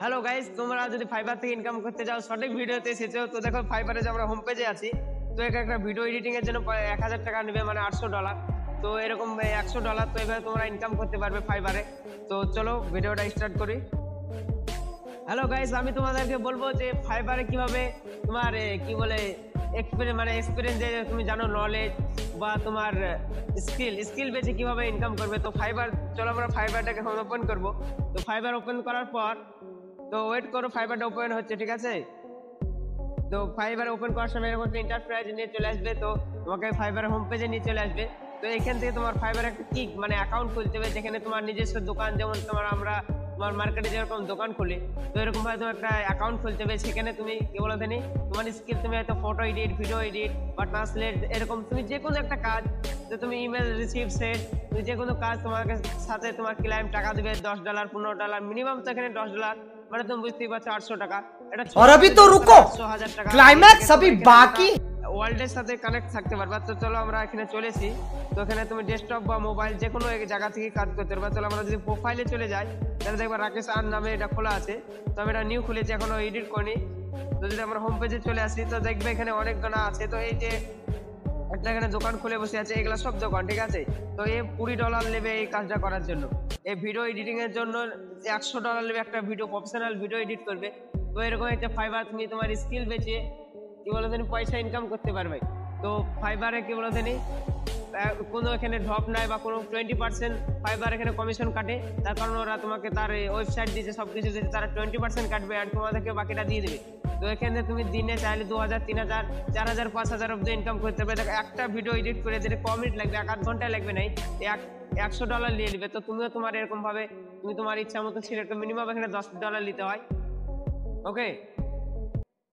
Hello guys, তোমরা যদি fibre থেকে ইনকাম করতে যাও সঠিক ভিডিওতে এসেছো। তো দেখো ফাইবারে যে আমরা হোম পেজে আছি, তো একটা ভিডিও এডিটিং এর জন্য 1000 টাকা নেবে, মানে $800। তো এরকম $100, তো এভাবে তোমরা ইনকাম করতে পারবে ফাইবারে। তো চলো ভিডিওটা স্টার্ট করি। হ্যালো গাইস, আমি তোমাদেরকে বলবো যে ফাইবারে কিভাবে তোমার কি বলে এক্সপিরিয়েন্স যে তুমি জানো, নলেজ বা তোমার স্কিল বেচে কিভাবে ইনকাম করবে। তো ফাইবার, চলো আমরা ফাইবারটাকে এখন ওপেন করবো। তো ফাইবার ওপেন করার পর, তো ওয়েট করো, ফাইবারটা ওপেন হচ্ছে, ঠিক আছে। তো ফাইবার ওপেন করার সময় এরকম একটা ইন্টারপ্রাইজ নিয়ে চলে আসবে। তো তোমাকে ফাইবারের হোম পেজে নিয়ে চলে আসবে। তো এখান থেকে তোমার ফাইবার একটা কি অ্যাকাউন্ট খুলতে হবে, যেখানে তোমার নিজস্ব দোকান, যেমন আমরা তোমার মার্কেটে যেরকম দোকান খুলি, তো এরকম ভাবে তোমার একটা অ্যাকাউন্ট খুলতে হবে। সেখানে তুমি কি বলো জানি, তোমার স্কিল, তুমি হয়তো ফটো এডিট, ভিডিও এডিট বা ট্রান্সলেট, এরকম তুমি যে কোনো একটা কাজ, তো তুমি ইমেল রিসিভ সেট, তুমি যে কোনো কাজ, তোমার সাথে তোমার ক্লায়েন্ট টাকা দেবে $10, $15, মিনিমাম তো এখানে $10, মানে তুমি বুঝতেই পারছো 800 টাকা। और अभी तो रुको, क्लाइमैक्स अभी बाकी। ওয়ার্ল্ডের সাথে কানেক্ট থাকতে পারবা। তো চলো আমরা এখানে চলেছি। তো এখানে তুমি ডেস্কটপ বা মোবাইল যে কোনো এক জায়গা থেকে কাজ করতে পারবা। চলো আমরা যদি প্রোফাইলে চলে যাই, তাহলে দেখবা রাকেশ আর নামে এটা খোলা আছে। তো আমি এটা নিউ খুলেছি, এখনো এডিট করিনি। তো যদি আমরা হোম পেজে চলে আসি, তো দেখবে এখানে অনেক গানা আছে। তো এই যে একটা এখানে দোকান খুলে বসে আছে, এগুলা সব দোকান, ঠিক আছে। তো এই $20 নেবে এই কাজটা করার জন্য। এই ভিডিও এডিটিং এর জন্য $100 নেবে, একটা ভিডিও প্রফেশনাল ভিডিও এডিট করবে। তো এরকম একটা ফাইবার, তুমি তোমার স্কিল বেচে কি বলো জানি পয়সা ইনকাম করতে পারবে। তো ফাইবারে কি বলো জানি কোনো এখানে ড্রপ নাই বা কোনো 20% ফাইবার এখানে কমিশন কাটে। তার কারণ ওরা তোমাকে তার ওয়েবসাইট দিয়েছে, সবকিছু দিয়েছে, তারা 20% কাটবে আর তোমাদেরকে বাকিটা দিয়ে দেবে। তো এখানে তুমি দিনে চাইলে 2000, 3000, 4000, 5000 অব্দি ইনকাম করতে পারবে। দেখো একটা ভিডিও এডিট করে দিলে কম মিনিট লাগবে, 1-8 ঘন্টা লাগবে নাই, $100 নিয়ে নেবে। তো তুমিও তোমার এরকম ভাবে তুমি তোমার ইচ্ছা মতো সিলেক্ট, মিনিমাম এখানে $10 নিতে হয়, ওকে।